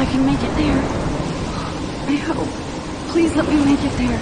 I can make it there. I hope. Please let me make it there.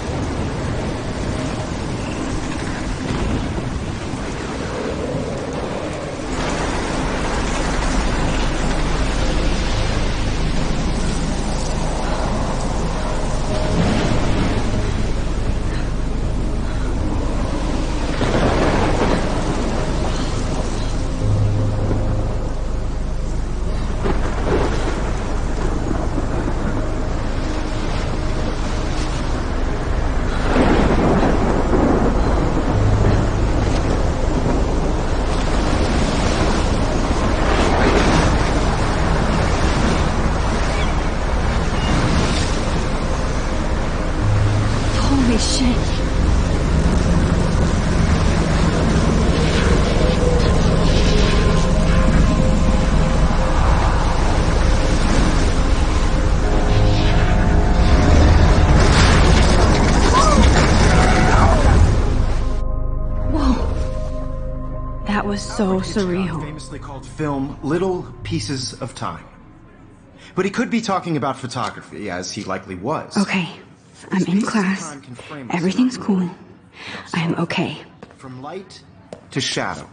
Was so surreal. Famously called film Little Pieces of Time. But he could be talking about photography, as he likely was. Okay, I'm in class. Everything's cool. I am okay. From light to shadow.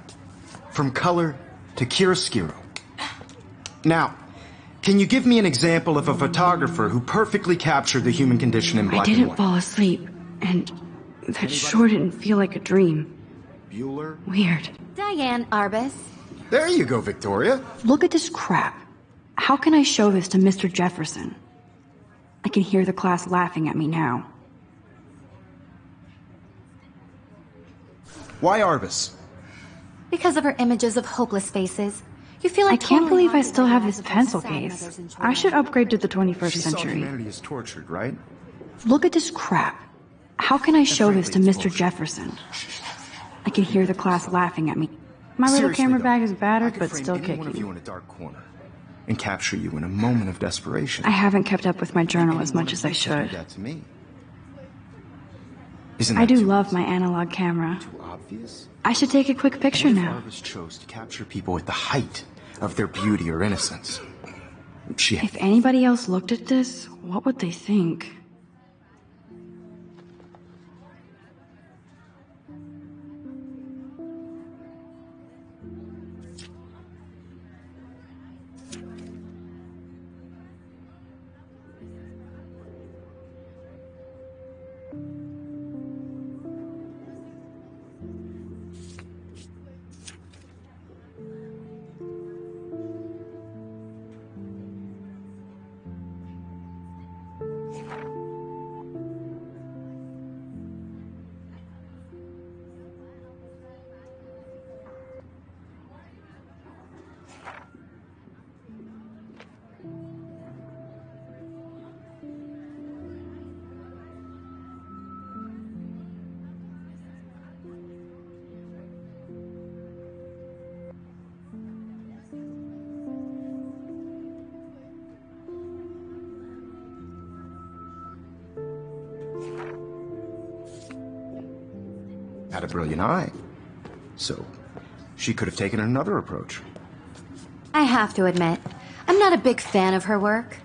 From color to chiaroscuro. Now, can you give me an example of a photographer who perfectly captured the human condition in black and white? I didn't fall asleep, and that sure didn't feel like a dream. Bueller? Weird. Diane Arbus. There you go, Victoria. Look at this crap. How can I show this to Mr. Jefferson? I can hear the class laughing at me now. Why Arbus? Because of her images of hopeless faces. You feel like I can't believe I still have this pencil case. I should upgrade to the 21st century. Humanity is tortured, right? Look at this crap. How can I show this to Mr. Jefferson? I can hear the class laughing at me. My little camera bag is battered, but still kicking. One of you in a dark corner and capture you in a moment of desperation. I haven't kept up with my journal as much as I should. That to me. Isn't that I do love my analog camera. too obvious? I should take a quick picture now. Arbus chose to capture people at the height of their beauty or innocence. If anybody else looked at this, what would they think? Had a brilliant eye. So, she could have taken another approach. I have to admit, I'm not a big fan of her work.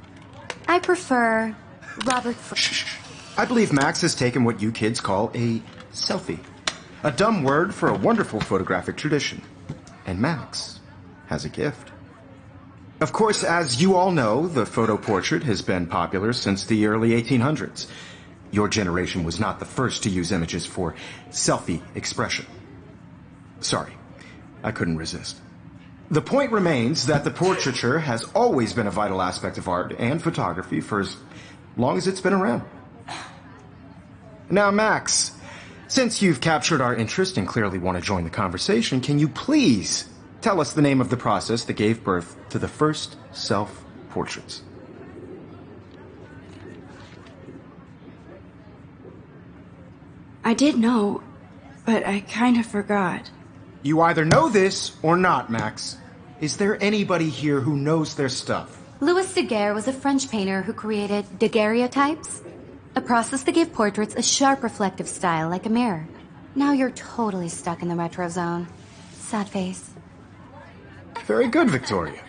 I prefer Robert... I believe Max has taken what you kids call a selfie. A dumb word for a wonderful photographic tradition. And Max has a gift. Of course, as you all know, the photo portrait has been popular since the early 1800s. Your generation was not the first to use images for selfie expression. Sorry, I couldn't resist. The point remains that the portraiture has always been a vital aspect of art and photography for as long as it's been around. Now, Max, since you've captured our interest and clearly want to join the conversation, can you please tell us the name of the process that gave birth to the first self-portraits? I did know, but I kind of forgot. You either know this or not, Max. Is there anybody here who knows their stuff? Louis Daguerre was a French painter who created daguerreotypes, a process that gave portraits a sharp reflective style like a mirror. Now you're totally stuck in the retro zone. Sad face. Very good, Victoria.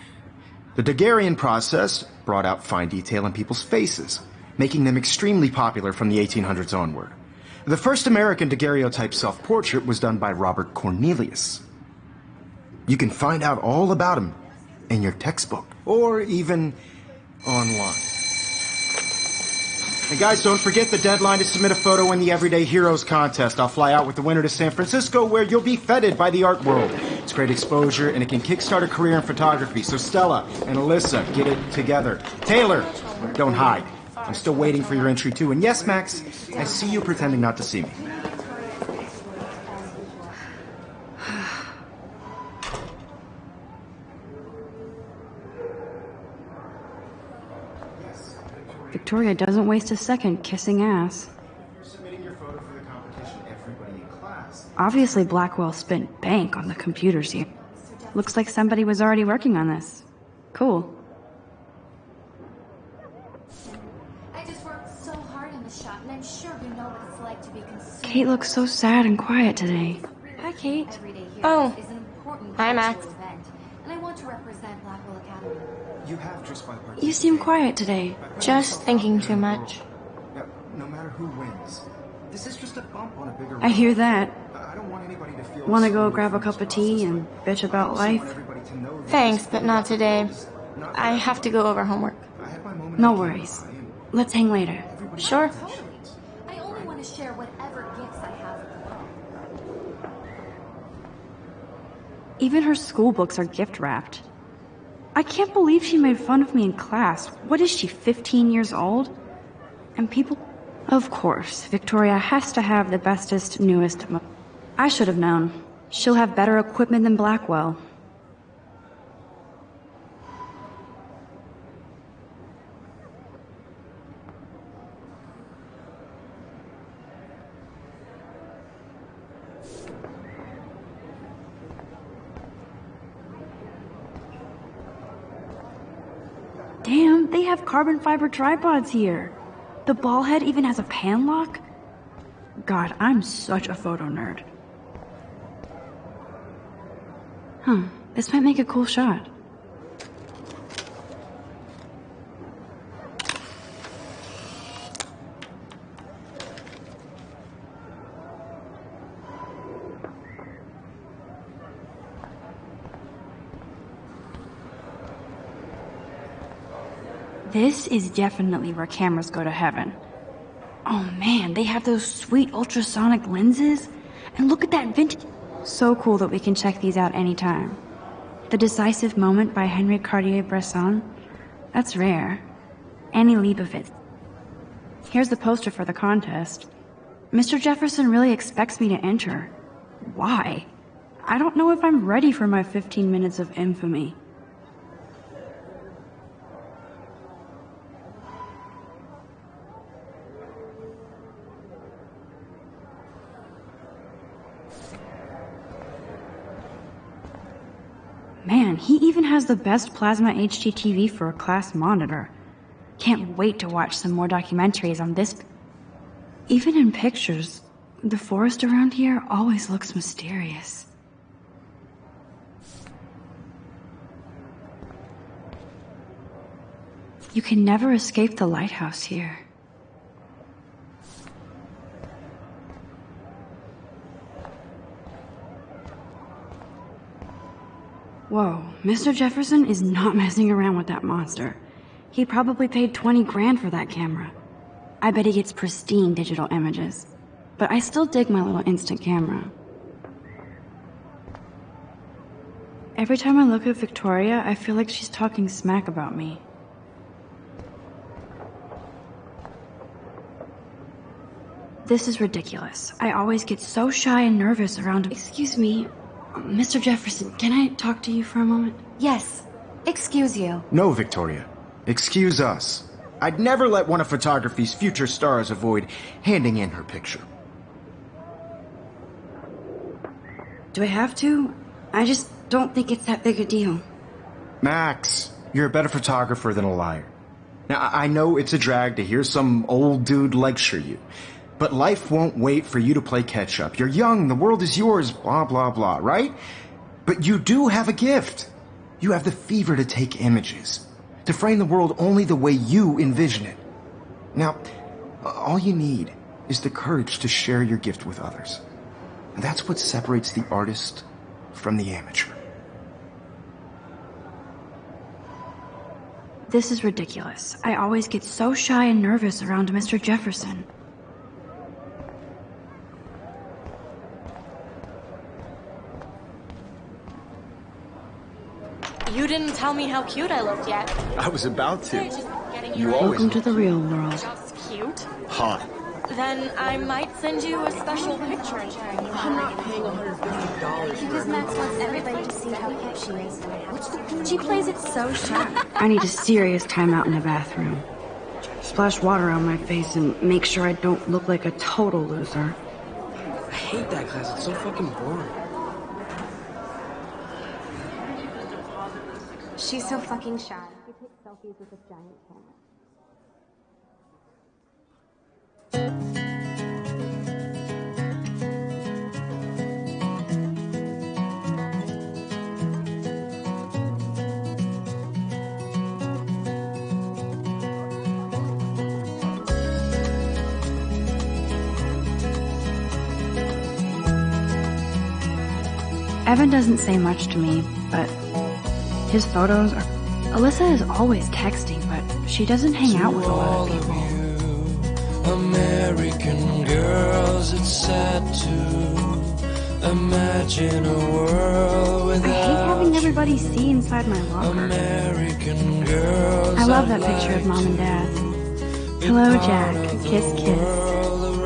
The Daguerrean process brought out fine detail in people's faces, making them extremely popular from the 1800s onward. The first American daguerreotype self-portrait was done by Robert Cornelius. You can find out all about him in your textbook, or even online. And guys, don't forget the deadline to submit a photo in the Everyday Heroes contest. I'll fly out with the winner to San Francisco, where you'll be feted by the art world. It's great exposure, and it can kickstart a career in photography. So Stella and Alyssa, get it together. Taylor, don't hide. I'm still waiting for your entry too. And yes, Max, I see you pretending not to see me. Victoria doesn't waste a second kissing ass. You're submitting your photo for the competition. Everybody in class. Obviously, Blackwell spent bank on the computers here. Looks like somebody was already working on this. Cool. I just worked so hard in the shop, and I'm sure you know what it's like to be consumed. Kate looks so sad and quiet today. Hi, Kate. Everyday Heroes Oh. is an important Hi, Max. cultural event, and I want to represent Blackwell Academy. You have just by You seem quiet today. Just thinking too much. No matter who wins, this is just a bump on a bigger I hear that. I don't want anybody to feel. Want to go grab a cup of tea and bitch about life? Thanks, but not today. I have to go over homework. No worries. Let's hang later. Sure. I only want to share whatever gifts I have with the world. Even her school books are gift wrapped. I can't believe she made fun of me in class. What is she, 15 years old? And people... Of course, Victoria has to have the bestest, newest... I should have known. She'll have better equipment than Blackwell. Damn, they have carbon fiber tripods here. The ball head even has a pan lock? God, I'm such a photo nerd. Huh, this might make a cool shot. This is definitely where cameras go to heaven. Oh man, they have those sweet ultrasonic lenses. And look at that vintage... So cool that we can check these out anytime. The Decisive Moment by Henry Cartier-Bresson. That's rare. Annie Leibovitz. Here's the poster for the contest. Mr. Jefferson really expects me to enter. Why? I don't know if I'm ready for my 15 minutes of infamy. Man, he even has the best plasma HDTV for a class monitor. Can't wait to watch some more documentaries on this. Even in pictures, the forest around here always looks mysterious. You can never escape the lighthouse here. Whoa, Mr. Jefferson is not messing around with that monster. He probably paid 20 grand for that camera. I bet he gets pristine digital images. But I still dig my little instant camera. Every time I look at Victoria, I feel like she's talking smack about me. This is ridiculous. I always get so shy and nervous around... Excuse me, Mr. Jefferson, can I talk to you for a moment? Yes. Excuse you. No, Victoria. Excuse us. I'd never let one of photography's future stars avoid handing in her picture. Do I have to? I just don't think it's that big a deal. Max, you're a better photographer than a liar. Now, I know it's a drag to hear some old dude lecture you, but life won't wait for you to play catch-up. You're young, the world is yours, blah, blah, blah, right? But you do have a gift. You have the fever to take images, to frame the world only the way you envision it. Now, all you need is the courage to share your gift with others. And that's what separates the artist from the amateur. This is ridiculous. I always get so shy and nervous around Mr. Jefferson. You didn't tell me how cute I looked yet. I was about to. You Welcome always to the real world. Just cute. hot. Then I might send you a special picture. I'm not paying $150 Because Max wants everybody to see how cute she is. She plays it so sharp. I need a serious timeout in the bathroom. Splash water on my face and make sure I don't look like a total loser. I hate that class. It's so fucking boring. She's so fucking shy. She takes selfies with a giant camera. Evan doesn't say much to me, but his photos are... Alyssa is always texting, but she doesn't hang out with a lot of people. American girls, it's sad to imagine a world I without hate having everybody see inside my locker. American girls. I love that picture of Mom and Dad. Hello, Jack. Kiss, kiss.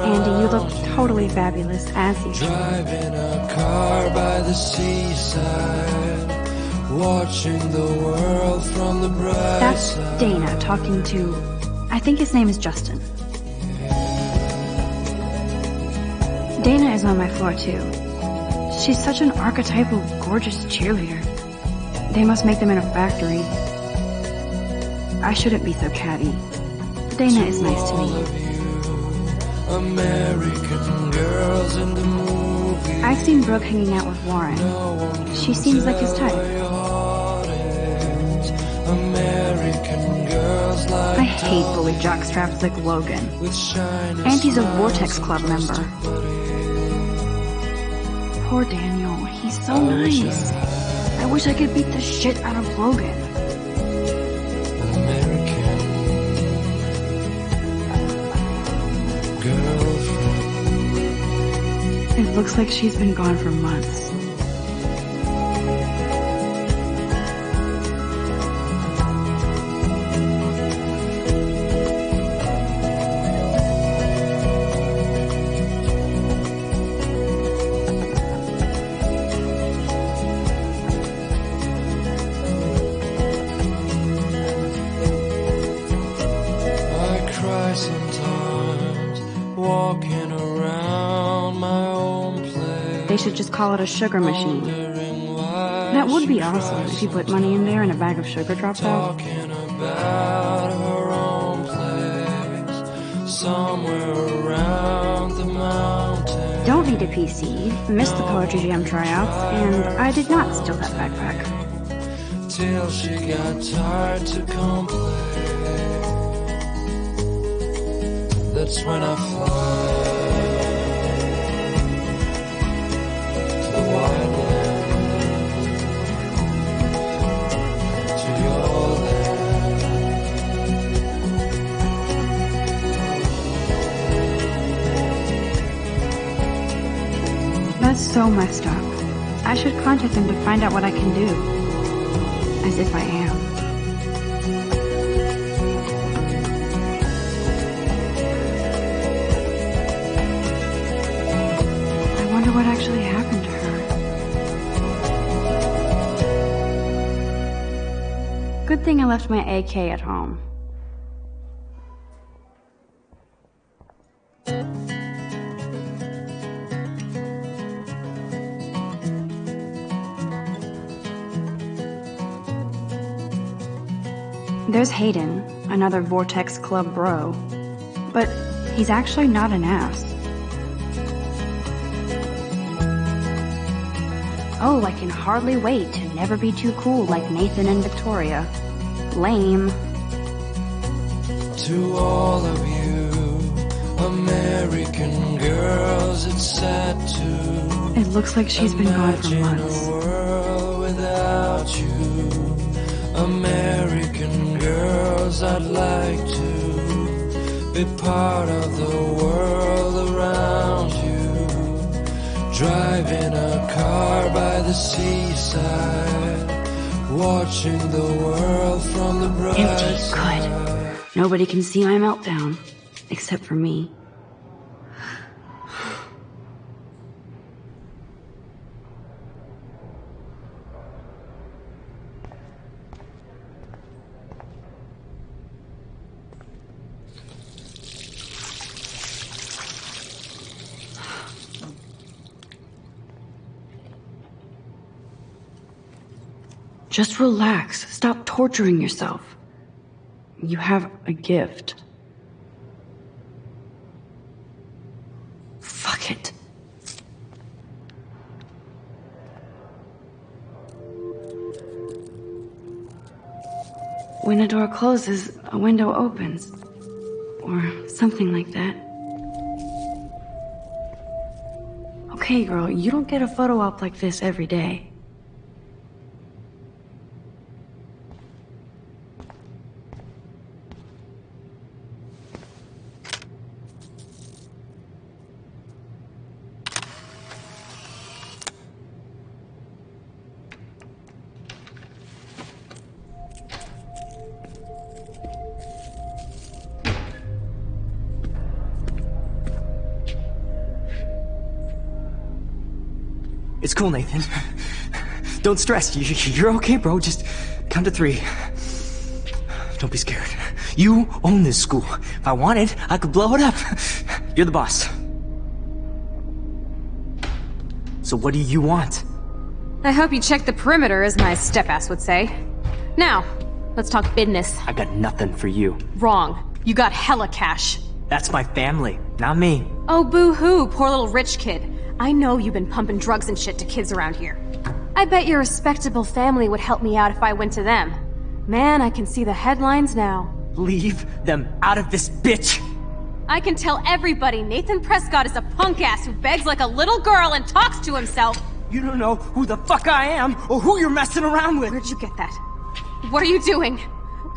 Andy, you look totally fabulous, as usual. Driving a car by the seaside, watching the world from the bright That's side. Dana talking to... I think his name is Justin. Dana is on my floor, too. She's such an archetypal, gorgeous cheerleader. They must make them in a factory. I shouldn't be so catty. Dana is nice to me. American girls in the movie. I've seen Brooke hanging out with Warren. She seems like his type. American girls like I hate bully jockstraps like Logan. And he's a Vortex Club member. Poor Daniel, he's so nice. I wish I could beat the shit out of Logan. American girlfriend. It looks like she's been gone for months. They should just call it a sugar machine. That would be awesome if you put money in there and a bag of sugar drops out. About her own place, somewhere around the mountain. Don't need a PC, missed the Poetry Jam tryouts, and I did not steal that backpack. Till she got tired to complain. That's when I fly to the wildland, to your land. That's so messed up. I should contact them to find out what I can do. As if I am. I wonder what actually happened to her. Good thing I left my AK at home. There's Hayden, another Vortex Club bro. But he's actually not an ass. Oh, I can hardly wait to never be too cool like Nathan and Victoria. Lame. To all of you American girls, it's sad to It looks like she's been gone for imagine months. a world without you. American girls, I'd like to be part of the world around you. Driving a car by the seaside, watching the world from the bright Empty, side. good. Nobody can see my meltdown, except for me. Just relax. Stop torturing yourself. You have a gift. Fuck it. When a door closes, a window opens. Or something like that. Okay, girl, you don't get a photo op like this every day. It's cool, Nathan. Don't stress. You're okay, bro. Just count to 3. Don't be scared. You own this school. If I wanted, I could blow it up. You're the boss. So what do you want? I hope you checked the perimeter, as my step-ass would say. Now, let's talk business. I got nothing for you. Wrong. You got hella cash. That's my family, not me. Oh, boo-hoo, poor little rich kid. I know you've been pumping drugs and shit to kids around here. I bet your respectable family would help me out if I went to them. Man, I can see the headlines now. Leave them out of this bitch! I can tell everybody Nathan Prescott is a punk ass who begs like a little girl and talks to himself. You don't know who the fuck I am or who you're messing around with. Where'd you get that? What are you doing?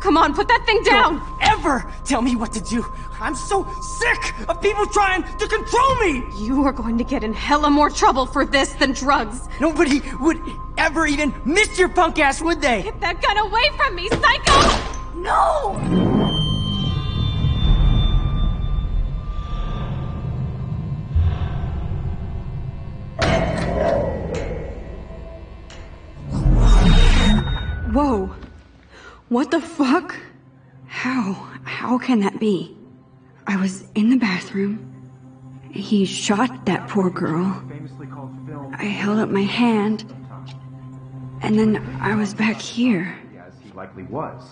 Come on, put that thing down! Don't ever tell me what to do! I'm so sick of people trying to control me! You are going to get in hella more trouble for this than drugs. Nobody would ever even miss your punk ass, would they? Get that gun away from me, psycho! No! Whoa. What the fuck? How can that be? I was in the bathroom. He shot that poor girl. I held up my hand. And then I was back here. As he likely was.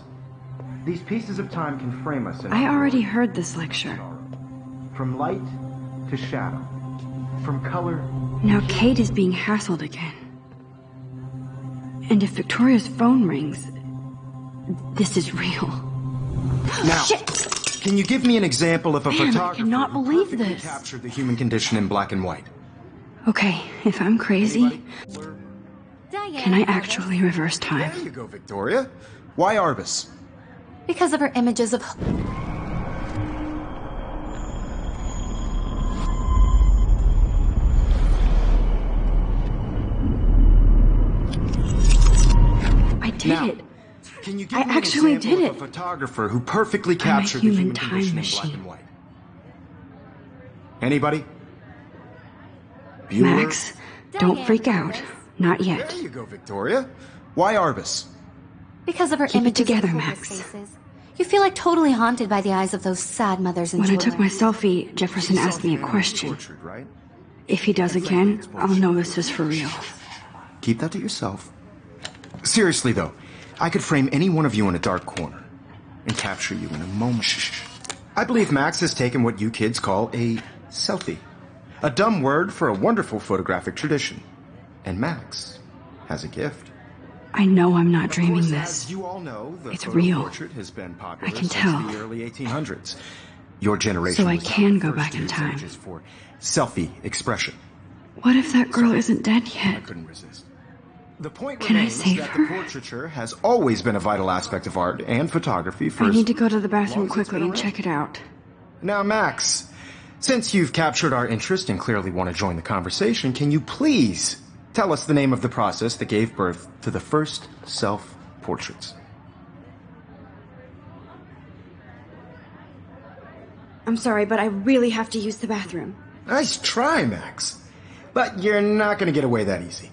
These pieces of time can frame us in I already heard this lecture. from light to shadow, from color. Now Kate is being hassled again. And if Victoria's phone rings, this is real. Now, Shit! can you give me an example of a Man, I photographer cannot who believe perfectly this. captured the human condition in black and white? Okay, if I'm crazy, can I actually reverse time? There you go, Victoria. Why Arbus? Because of her images of... I did Now, it. Can you give I me actually an example did of it. a photographer who perfectly I'm a captured the human human time condition in machine. black and white? Anybody? Bueller? Max, don't freak out. Not yet. There you go, Victoria. Why Arbus? Because of her Keep it images together, of hopeless Max. faces. You feel like totally haunted by the eyes of those sad mothers and When I children. took my selfie, Jefferson asked me a question. Tortured, right? If he does again, I'll know this is for real. Keep that to yourself. Seriously, though, I could frame any one of you in a dark corner and capture you in a moment. I believe Max has taken what you kids call a selfie. A dumb word for a wonderful photographic tradition. And Max has a gift. I know I'm not dreaming Of course, this. as you all know, the It's photo real. portrait has been popular I can since tell. the early 1800s. Your generation So I was can the go first back to in use time. images for selfie expression. What if that girl isn't dead I yet? couldn't resist. The point Can I remains save that her? the portraiture has always been a vital aspect of art and photography for I as need to go to the long bathroom as it's quickly been and around. check it out. Now, Max, since you've captured our interest and clearly want to join the conversation, can you please tell us the name of the process that gave birth to the first self-portraits? I'm sorry, but I really have to use the bathroom. Nice try, Max. But you're not going to get away that easy.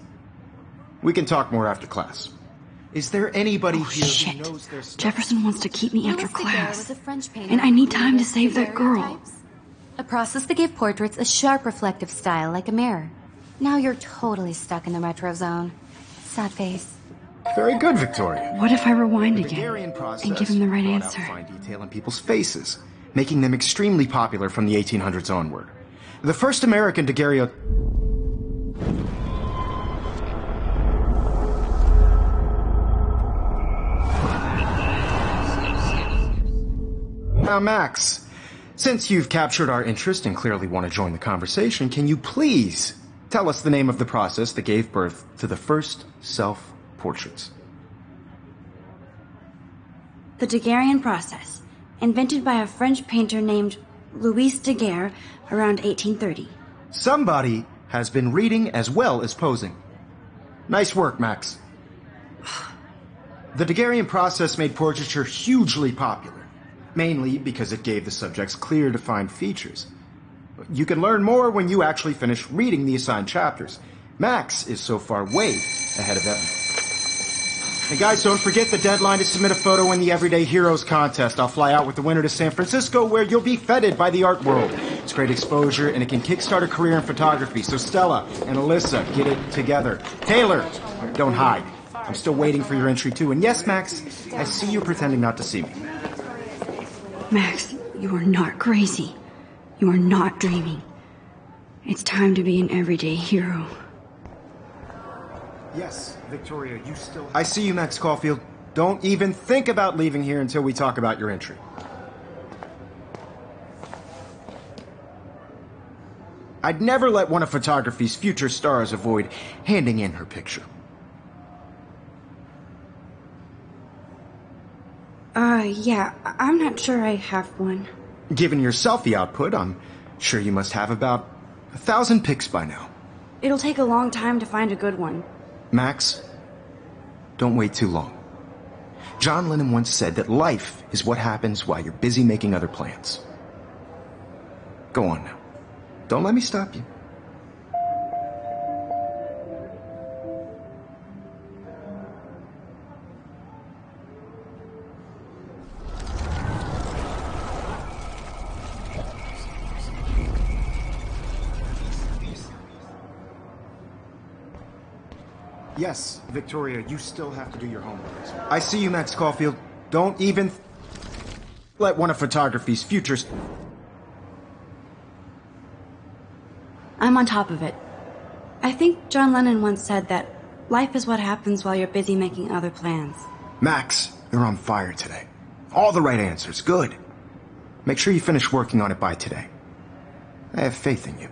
We can talk more after class. Is there anybody Oh, here shit. who knows their stuff? Jefferson wants to keep me after Louis Daguerre class. was a French painter And I need who time to created save that girl. daguerreotypes, a process that gave portraits a sharp reflective style like a mirror. Now you're totally stuck in the retro zone. Sad face. Very good, Victoria. What if I rewind The again Daguerrean process and give him the right brought answer? out fine detail in people's faces, making them extremely popular from the 1800s onward. The first American daguerreotype. Now, Max, since you've captured our interest and clearly want to join the conversation, can you please tell us the name of the process that gave birth to the first self-portraits? The Daguerrean process, invented by a French painter named Louis Daguerre around 1830. Somebody has been reading as well as posing. Nice work, Max. The Daguerrean process made portraiture hugely popular, mainly because it gave the subjects clear, defined features. You can learn more when you actually finish reading the assigned chapters. Max is so far way ahead of Evan. And guys, don't forget the deadline to submit a photo in the Everyday Heroes contest. I'll fly out with the winner to San Francisco, where you'll be feted by the art world. It's great exposure, and it can kickstart a career in photography. So Stella and Alyssa, get it together. Taylor, don't hide. I'm still waiting for your entry, too. And yes, Max, I see you pretending not to see me. Max, you are not crazy. You are not dreaming. It's time to be an everyday hero. Yes, Victoria, you still... I see you, Max Caulfield. Don't even think about leaving here until we talk about your entry. I'd never let one of photography's future stars avoid handing in her picture. Yeah, I'm not sure I have one. Given your selfie output, I'm sure you must have about 1,000 pics by now. It'll take a long time to find a good one. Max, don't wait too long. John Lennon once said that life is what happens while you're busy making other plans. Go on now. Don't let me stop you. Yes, Victoria, you still have to do your homework. I see you, Max Caulfield. Don't even let one of photography's futures... I'm on top of it. I think John Lennon once said that life is what happens while you're busy making other plans. Max, you're on fire today. All the right answers. Good. Make sure you finish working on it by today. I have faith in you.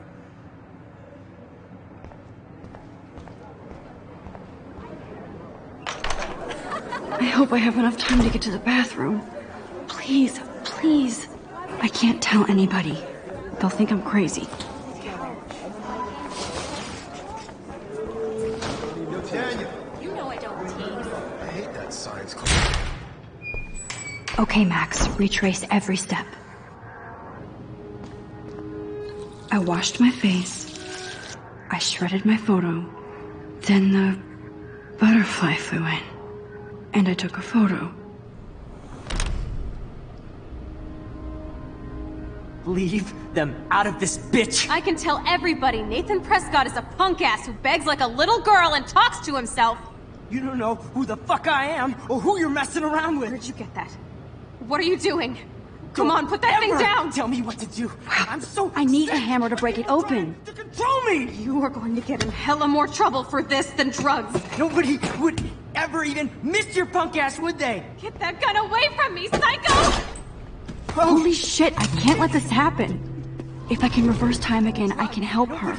I hope I have enough time to get to the bathroom. Please, please. I can't tell anybody. They'll think I'm crazy. Daniel, You know I don't tease. I hate that science class. Okay, Max, retrace every step. I washed my face. I shredded my photo. Then the butterfly flew in. And I took a photo. Leave them out of this bitch! I can tell everybody Nathan Prescott is a punk ass who begs like a little girl and talks to himself. You don't know who the fuck I am or who you're messing around with. Where did you get that? What are you doing? Come on, put that thing down! Tell me what to do. I'm so I need a sick hammer to of break it people open. trying to control me! You are going to get in hella more trouble for this than drugs. Nobody would ever even miss your punk ass, would they? Get that gun away from me, psycho! Holy shit, I can't let this happen. If I can reverse time again, I can help her.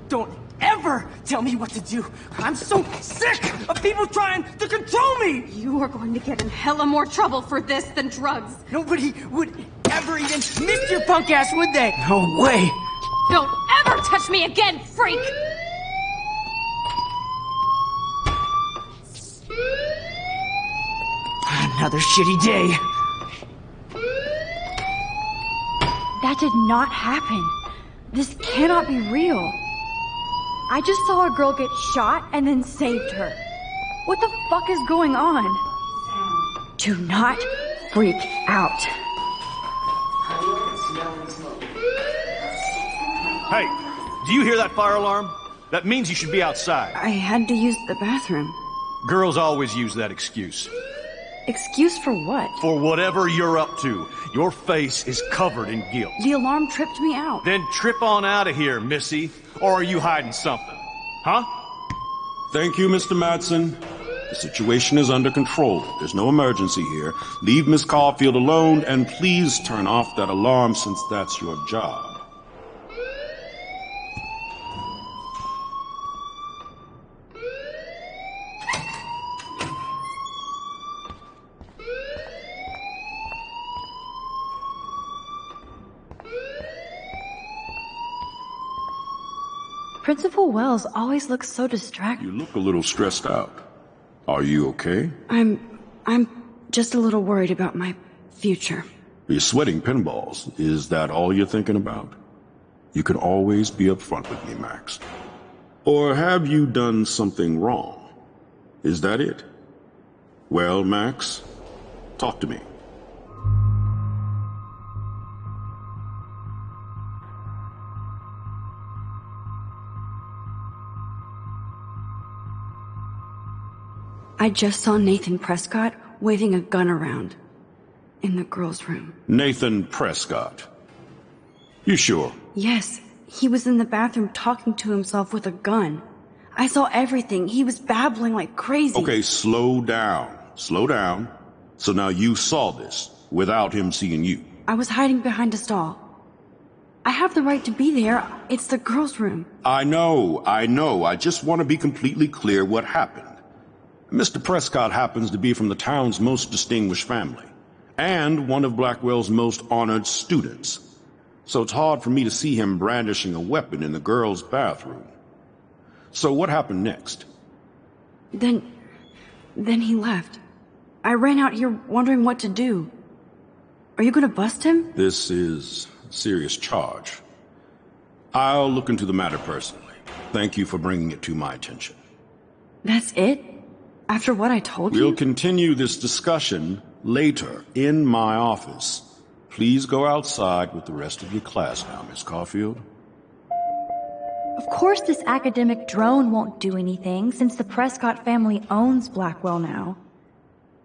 Don't ever tell me what to do. I'm so sick of people trying to control me! You are going to get in hella more trouble for this than drugs. Nobody would ever even miss your punk ass, would they? No way! Don't ever touch me again, freak! Another shitty day. That did not happen. This cannot be real. I just saw a girl get shot and then saved her. What the fuck is going on? Do not freak out. Hey, do you hear that fire alarm? That means you should be outside. I had to use the bathroom. Girls always use that excuse. Excuse for what? For whatever you're up to, your face is covered in guilt. The alarm tripped me out. Then trip on out of here, missy. Or are you hiding something? Huh? Thank you, Mr. Madsen. The situation is under control. There's no emergency here. Leave Miss Caulfield alone, and please turn off that alarm since that's your job. Principal Wells always looks so distracted. You look a little stressed out. Are you okay? I'm just a little worried about my future. You're sweating pinballs. Is that all you're thinking about? You can always be upfront with me, Max. Or have you done something wrong? Is that it? Well, Max, talk to me. I just saw Nathan Prescott waving a gun around in the girls' room. Nathan Prescott. You sure? Yes, he was in the bathroom talking to himself with a gun. I saw everything. He was babbling like crazy. Okay, slow down. Slow down. So now you saw this without him seeing you. I was hiding behind a stall. I have the right to be there. It's the girls' room. I know. I just want to be completely clear what happened. Mr. Prescott happens to be from the town's most distinguished family, and one of Blackwell's most honored students. So it's hard for me to see him brandishing a weapon in the girls' bathroom. So what happened next? Then he left. I ran out here wondering what to do. Are you gonna bust him? This is a serious charge. I'll look into the matter personally. Thank you for bringing it to my attention. That's it? After what I told you? We'll continue this discussion later in my office. Please go outside with the rest of your class now, Miss Caulfield. Of course this academic drone won't do anything, since the Prescott family owns Blackwell now.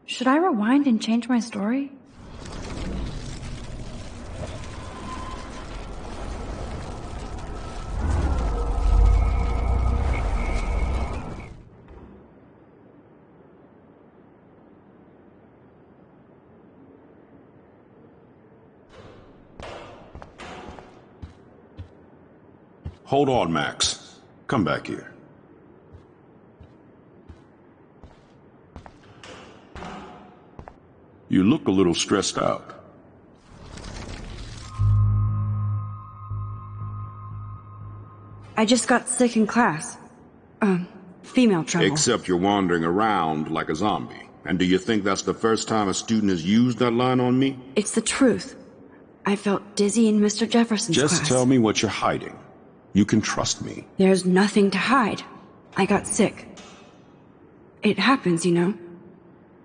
Should I rewind and change my story? Hold on, Max. Come back here. You look a little stressed out. I just got sick in class. Female trouble. Except you're wandering around like a zombie. And do you think that's the first time a student has used that line on me? It's the truth. I felt dizzy in Mr. Jefferson's class. Just tell me what you're hiding. You can trust me. There's nothing to hide. I got sick. It happens, you know.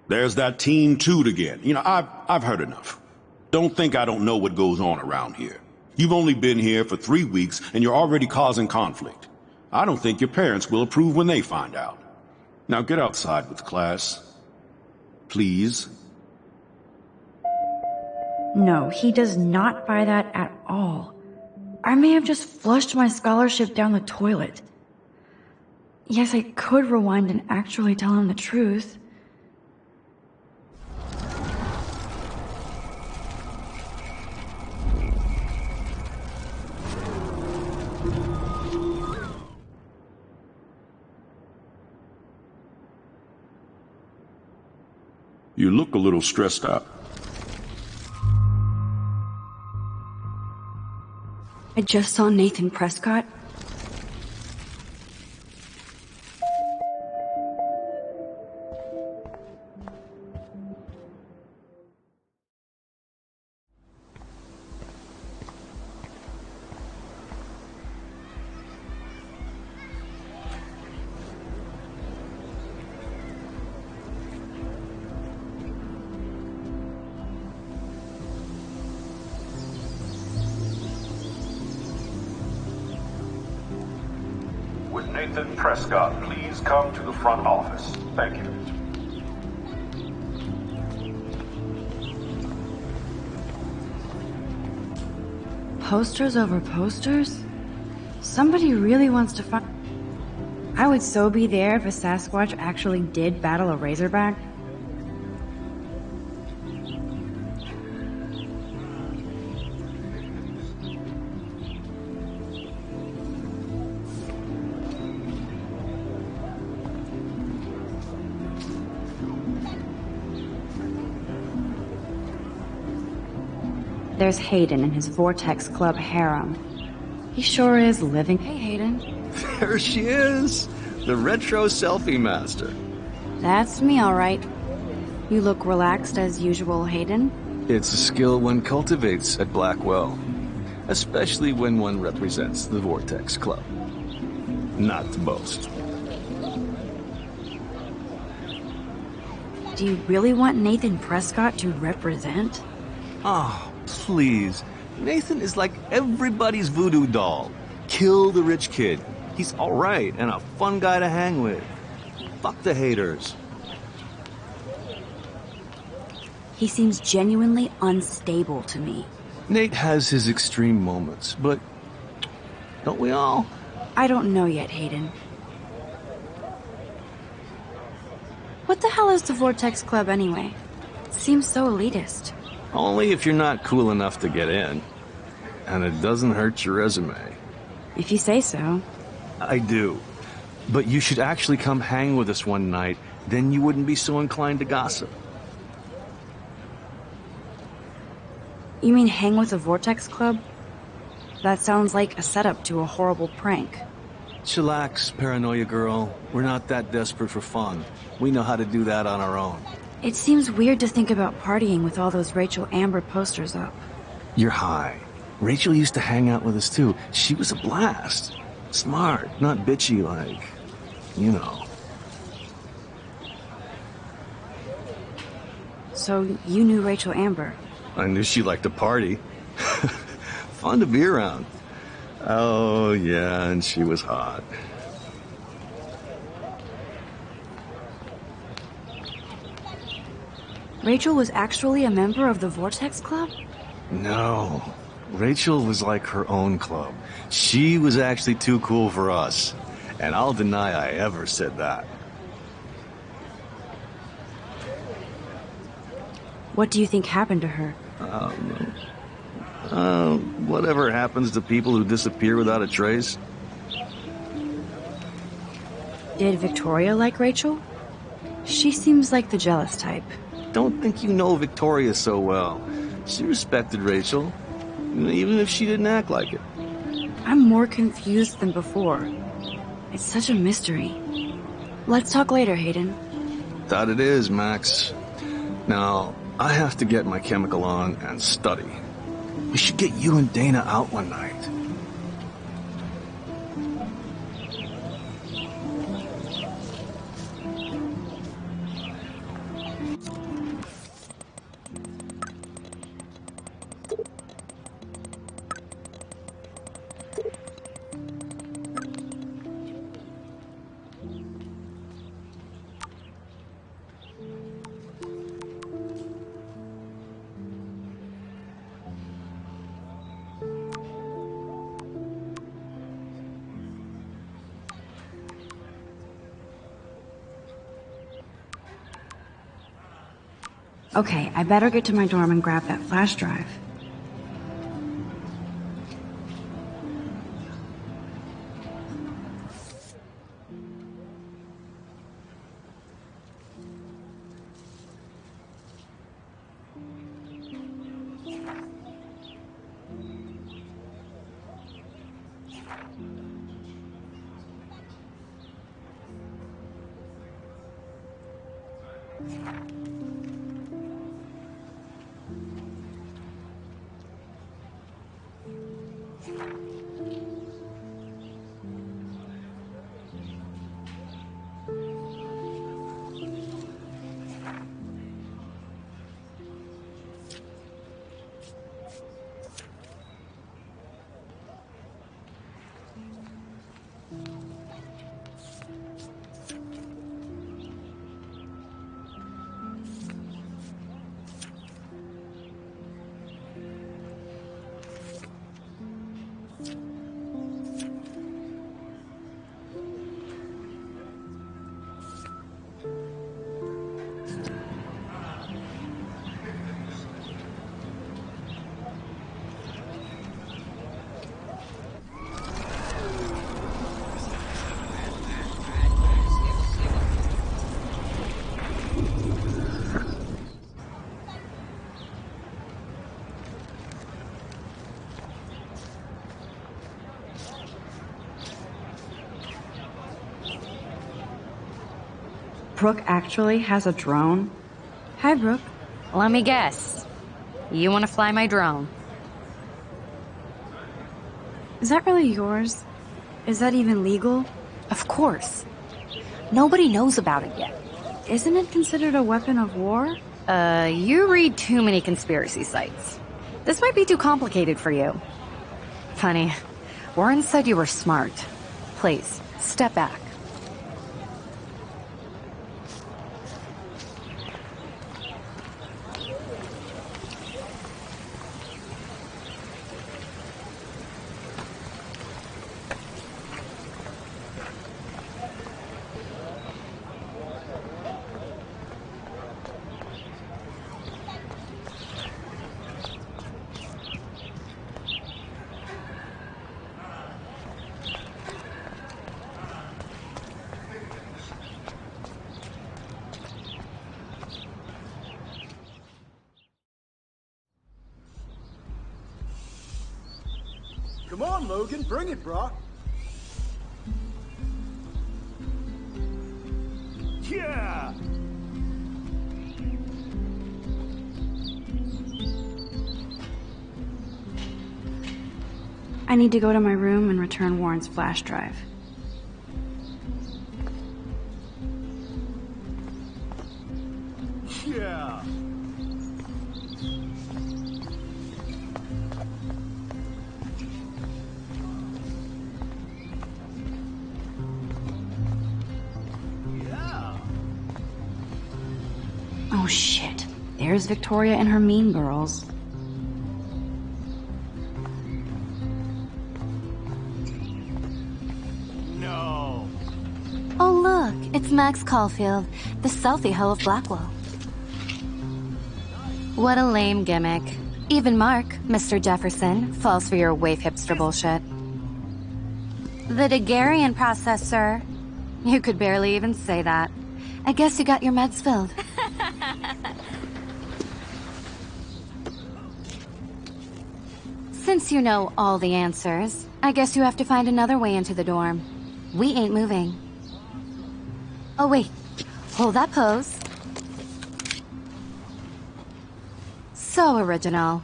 There's that teen toot again. You know, I've heard enough. Don't think I don't know what goes on around here. You've only been here for 3 weeks, and you're already causing conflict. I don't think your parents will approve when they find out. Now get outside with class. Please. No, he does not buy that at all. I may have just flushed my scholarship down the toilet. Yes, I could rewind and actually tell him the truth. You look a little stressed out. I just saw Nathan Prescott. Would Nathan Prescott please come to the front office? Thank you. Posters over posters? Somebody really wants to find... I would so be there if a Sasquatch actually did battle a Razorback. There's Hayden and his Vortex Club harem. He sure is living... Hey, Hayden. There she is! The retro selfie master. That's me, all right. You look relaxed as usual, Hayden. It's a skill one cultivates at Blackwell. Especially when one represents the Vortex Club. Not to boast. Do you really want Nathan Prescott to represent? Oh, please. Nathan is like everybody's voodoo doll. Kill the rich kid. He's alright and a fun guy to hang with. Fuck the haters. He seems genuinely unstable to me. Nate has his extreme moments, but don't we all? I don't know yet, Hayden. What the hell is the Vortex Club anyway? It seems so elitist. Only if you're not cool enough to get in. And it doesn't hurt your resume. If you say so. I do. But you should actually come hang with us one night, then you wouldn't be so inclined to gossip. You mean hang with the Vortex Club? That sounds like a setup to a horrible prank. Chillax, paranoia girl. We're not that desperate for fun. We know how to do that on our own. It seems weird to think about partying with all those Rachel Amber posters up. You're high. Rachel used to hang out with us too. She was a blast. Smart, not bitchy like, you know. So you knew Rachel Amber? I knew she liked to party. Fun to be around. Oh, yeah, and she was hot. Rachel was actually a member of the Vortex Club? No. Rachel was like her own club. She was actually too cool for us. And I'll deny I ever said that. What do you think happened to her? Whatever happens to people who disappear without a trace. Did Victoria like Rachel? She seems like the jealous type. Don't think you know Victoria so well. She respected Rachel, even if she didn't act like it. I'm more confused than before. It's such a mystery. Let's talk later, Hayden. That it is, Max. Now, I have to get my chemical on and study. We should get you and Dana out one night. Okay, I better get to my dorm and grab that flash drive. Brooke actually has a drone? Hi, Brooke. Let me guess. You want to fly my drone? Is that really yours? Is that even legal? Of course. Nobody knows about it yet. Isn't it considered a weapon of war? You read too many conspiracy sites. This might be too complicated for you. Funny, Warren said you were smart. Please, step back. Come on, Logan, bring it, brah. Yeah! I need to go to my room and return Warren's flash drive. Yeah! Oh shit. There's Victoria and her mean girls. No! Oh look, it's Max Caulfield, the selfie hoe of Blackwell. What a lame gimmick. Even Mark, Mr. Jefferson, falls for your wave hipster bullshit. The Daguerrean process, sir. You could barely even say that. I guess you got your meds filled. Since you know all the answers, I guess you have to find another way into the dorm. We ain't moving. Oh wait, hold that pose. So original.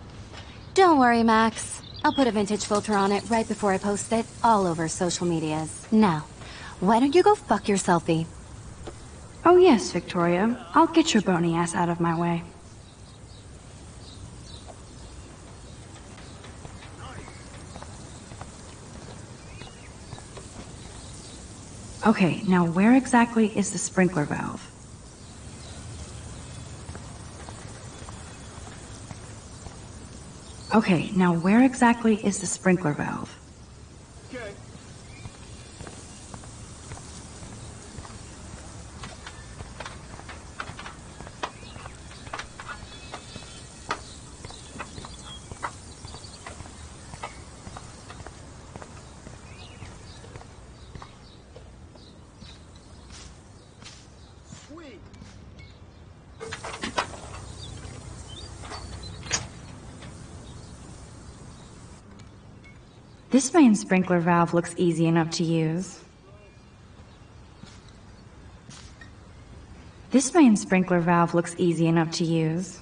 Don't worry, Max. I'll put a vintage filter on it right before I post it all over social medias. Now, why don't you go fuck your selfie? Oh yes, Victoria. I'll get your bony ass out of my way. Okay, now where exactly is the sprinkler valve? Okay, now where exactly is the sprinkler valve? Okay. This main sprinkler valve looks easy enough to use. This main sprinkler valve looks easy enough to use.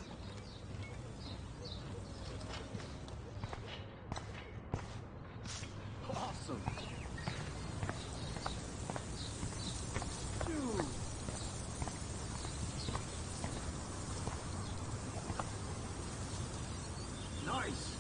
Awesome. Nice.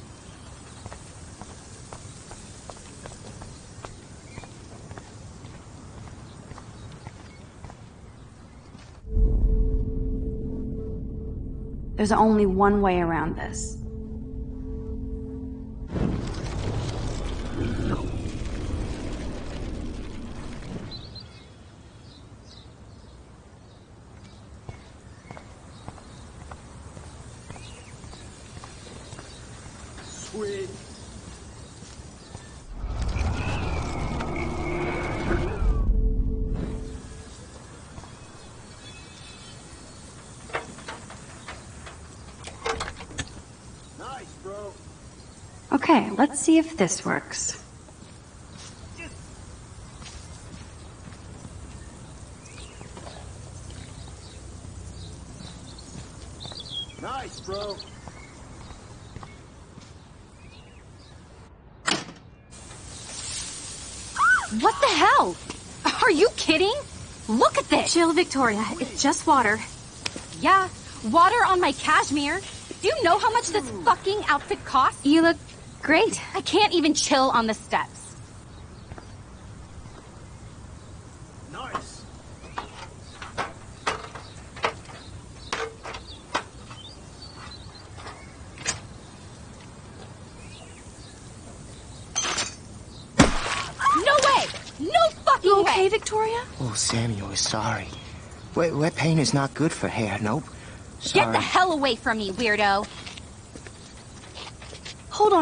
There's only one way around this. Sweet. Nice, bro. Okay, let's see if this works. Nice, bro. What the hell? Are you kidding? Look at this! Chill, Victoria. It's just water. Yeah, water on my cashmere. Do you know how much this fucking outfit costs? You look great. I can't even chill on the steps. Nice. No way! No fucking You way! okay, Victoria? Oh, Samuel is sorry. Wet paint is not good for hair, nope. Sorry. Get the hell away from me, weirdo! Hold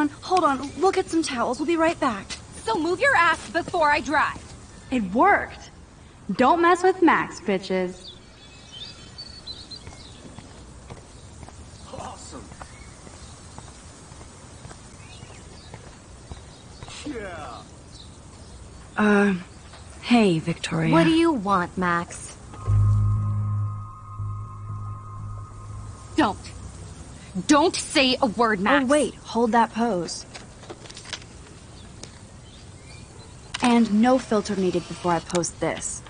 on. We'll get some towels. We'll be right back. So move your ass before I drive. It worked. Don't mess with Max, bitches. Awesome. Yeah. Hey, Victoria. What do you want, Max? Don't say a word, Max. Oh, wait. Hold that pose. And no filter needed before I post this.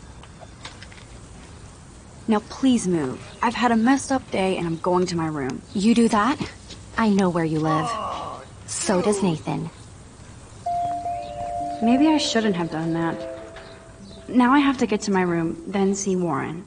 Now please move. I've had a messed up day and I'm going to my room. You do that? I know where you live. So does Nathan. Maybe I shouldn't have done that. Now I have to get to my room, then see Warren.